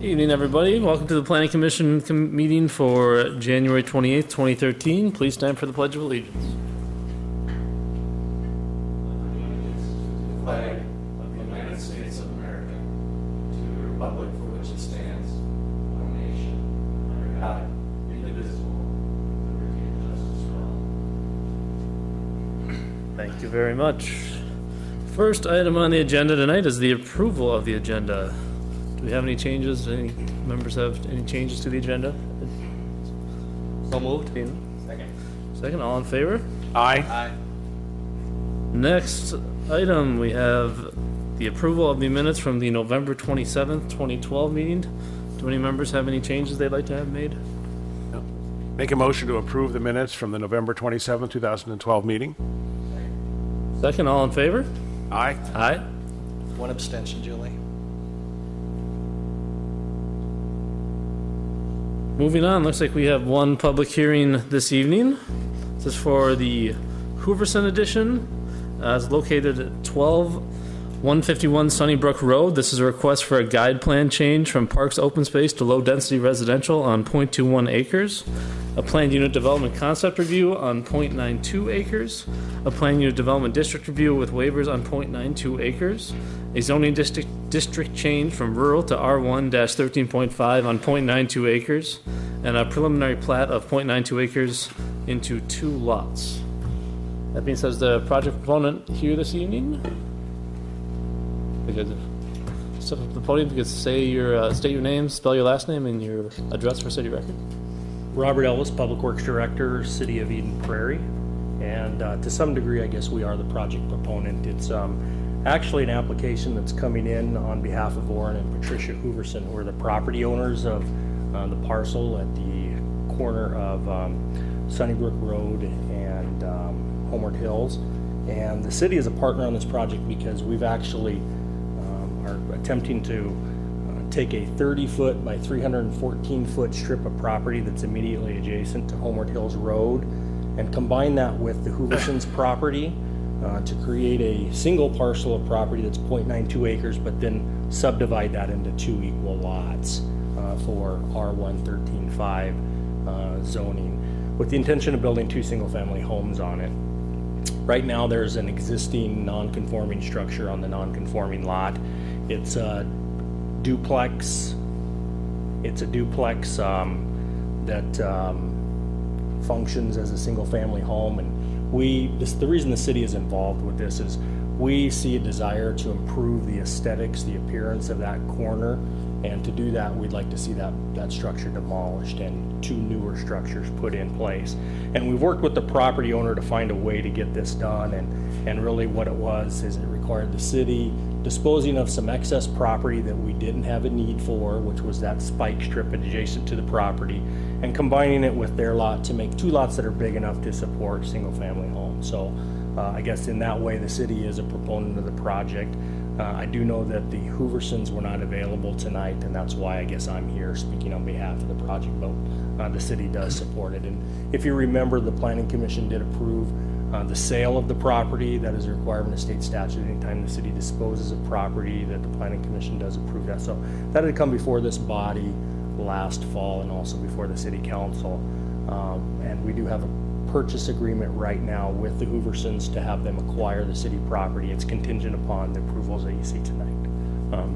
Evening, everybody. Welcome to the Planning Commission meeting for January 28th, 2013. Please stand for the Pledge of Allegiance. The flag of the United States of America, to the republic for which it stands, one nation, under God, indivisible, with liberty and justice for all. Thank you very much. First item on the agenda tonight is the approval of the agenda. Do we have any changes? Any members have any changes to the agenda? So moved. Second, all in favor? Aye. Next item, we have the approval of the minutes from the November 27th, 2012 meeting. Do any members have any changes they'd like to have made? No. Make a motion to approve the minutes from the November 27th, 2012 meeting. Second, all in favor? Aye. Aye. One abstention, Julie. Moving on, looks like we have one public hearing this evening. This is for the Hooverson edition. It's located at 151 Sunnybrook Road. This is a request for a guide plan change from parks open space to low density residential on 0.21 acres. A planned unit development concept review on 0.92 acres. A planned unit development district review with waivers on 0.92 acres. A zoning district change from rural to R1-13.5 on 0.92 acres. And a preliminary plat of 0.92 acres into 2 lots. That being said, is the project proponent here this evening? Because step up to the podium, you could say state your name, spell your last name, and your address for city record. Robert Ellis, Public Works Director, City of Eden Prairie. And to some degree, I guess we are the project proponent. It's actually an application that's coming in on behalf of Warren and Patricia Hooverson, who are the property owners of the parcel at the corner of Sunnybrook Road and Homeward Hills. And the city is a partner on this project because we've actually are attempting to take a 30-foot by 314-foot strip of property that's immediately adjacent to Homeward Hills Road and combine that with the Hooverson's property to create a single parcel of property that's 0.92 acres, but then subdivide that into 2 equal lots for R1-13.5 zoning with the intention of building 2 single-family homes on it. Right now there's an existing non-conforming structure on the non-conforming lot. It's a duplex. It's a duplex that functions as a single-family home, and the reason the city is involved with this is we see a desire to improve the aesthetics, the appearance of that corner, and to do that, we'd like to see that structure demolished and 2 newer structures put in place. And we've worked with the property owner to find a way to get this done, and really what it was is it required the city disposing of some excess property that we didn't have a need for, which was that spike strip adjacent to the property, and combining it with their lot to make 2 lots that are big enough to support single-family homes. So I guess in that way the city is a proponent of the project. I do know that the Hooversons were not available tonight, and that's why I guess I'm here speaking on behalf of the project, but the city does support it. And if you remember, the Planning Commission did approve the sale of the property. That is a requirement of state statute. Anytime the city disposes of property, that the Planning Commission does approve that. So that had come before this body last fall and also before the City Council. And we do have a purchase agreement right now with the Hooversons to have them acquire the city property. It's contingent upon the approvals that you see tonight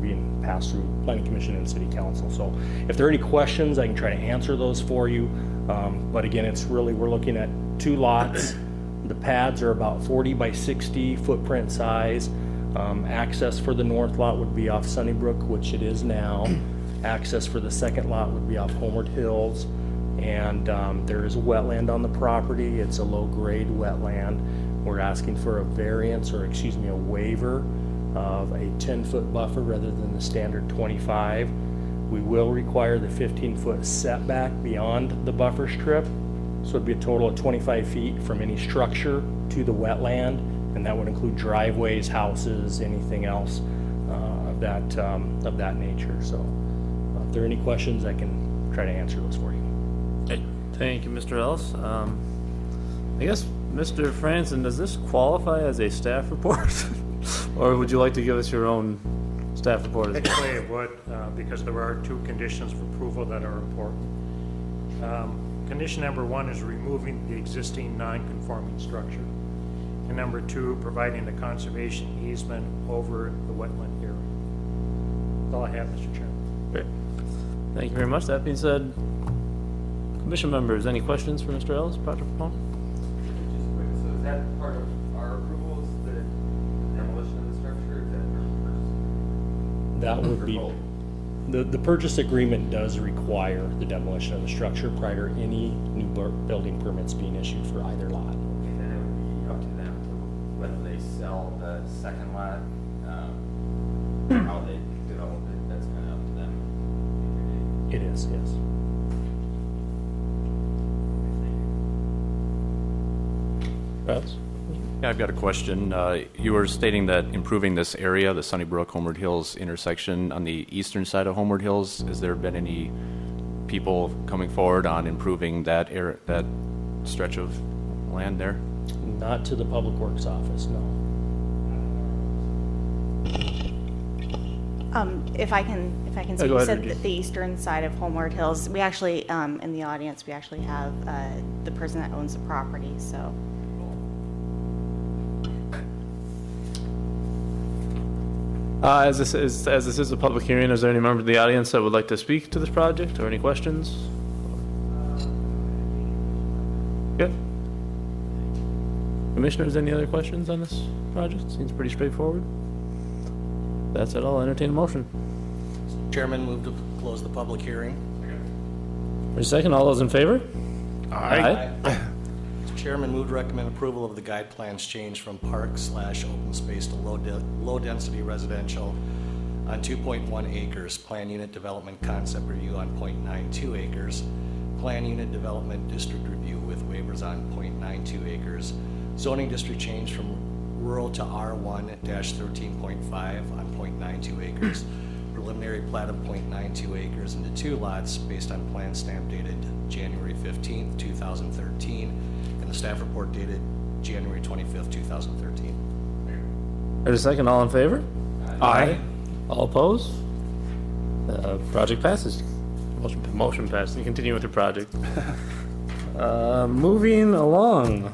being passed through Planning Commission and City Council. So if there are any questions, I can try to answer those for you. But again, it's really, we're looking at 2 lots. The pads are about 40 by 60 footprint size. Access for the north lot would be off Sunnybrook, which it is now. Access for the second lot would be off Homeward Hills. And there is a wetland on the property. It's a low-grade wetland. We're asking for a variance, or excuse me, a waiver of a 10-foot buffer rather than the standard 25. We will require the 15-foot setback beyond the buffer strip. So it'd be a total of 25 feet from any structure to the wetland, and that would include driveways, houses, anything else of that nature. So if there are any questions, I can try to answer those for you. Thank you, Mr. Ellis. I guess, Mr. Franson, does this qualify as a staff report? Or would you like to give us your own Staff report is Actually, it would, because there are two conditions of approval that are important. Condition number 1 is removing the existing non-conforming structure. And number 2, providing the conservation easement over the wetland area. That's all I have, Mr. Chairman. great. Thank you very much. That being said, commission members, any questions for Mr. Ellis, project proponent? Just quick, so is that part of our approval, is the demolition of the structure, or is that That would be, the purchase agreement does require the demolition of the structure prior to any new building permits being issued for either lot. and then it would be up to them to whether they sell the second lot, how they develop it, that's kind of up to them. It is, yes. Travis? Yeah, I've got a question. You were stating that improving this area, the Sunnybrook Homeward Hills intersection on the eastern side of Homeward Hills, has there been any people coming forward on improving that area, that stretch of land there? Not to the Public Works office, no. If I can say, go you ahead, said Reggie. that the eastern side of Homeward Hills, we actually, in the audience, we actually have the person that owns the property, so. As this is a public hearing, is there any member of the audience that would like to speak to this project or any questions? Good. Commissioners, any other questions on this project? Seems pretty straightforward. That's it. I'll entertain a motion. Chairman, move to close the public hearing. For a second, all those in favor? Aye. Mr. Chairman, move to recommend approval of the guide plans change from park/open space to low-density residential on 2.1 acres, plan unit development concept review on 0.92 acres, plan unit development district review with waivers on 0.92 acres, zoning district change from rural to R1-13.5 on 0.92 acres, preliminary plat of 0.92 acres into 2 lots based on plan stamp dated January 15th, 2013, and the staff report dated January 25th, 2013. There's a second, all in favor? Aye. All opposed? Project passes. Motion passes. You continue with the project. Moving along,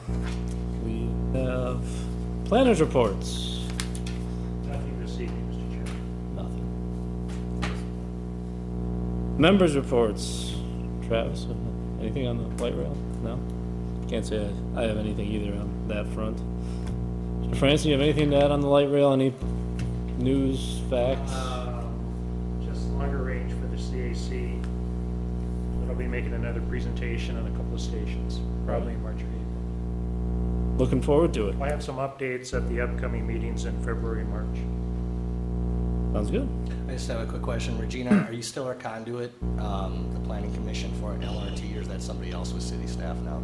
we have planners reports. Nothing this evening, Mr. Chairman. Nothing. Members reports. Travis, anything on the light rail? No? Can't say I have anything either on that front. Mr. Francis, you have anything to add on the light rail? Any news, facts? Just longer range for the CAC. They'll be making another presentation on a couple of stations, probably in March or April. Looking forward to it. I have some updates at the upcoming meetings in February and March. Sounds good. I just have a quick question. Regina, are you still our conduit, the planning commission for LRT, or is that somebody else with city staff now?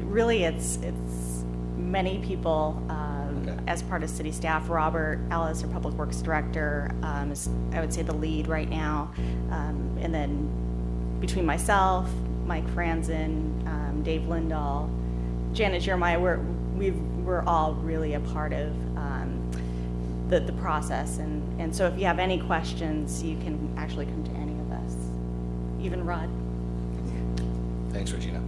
Really, it's many people Okay. as part of city staff. Robert Ellis, our Public Works Director, is, I would say, the lead right now. And then between myself, Mike Franzen, Dave Lindahl, Janet Jeremiah, we're all really a part of the process. And so if you have any questions, you can actually come to any of us, even Rod. Thanks, Regina.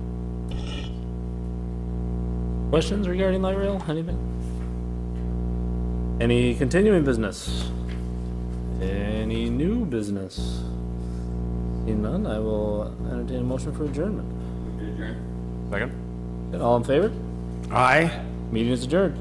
Questions regarding light rail? Anything? Any continuing business? Any new business? Seeing none, I will entertain a motion for adjournment. Second? Good, all in favor? Aye. Meeting is adjourned.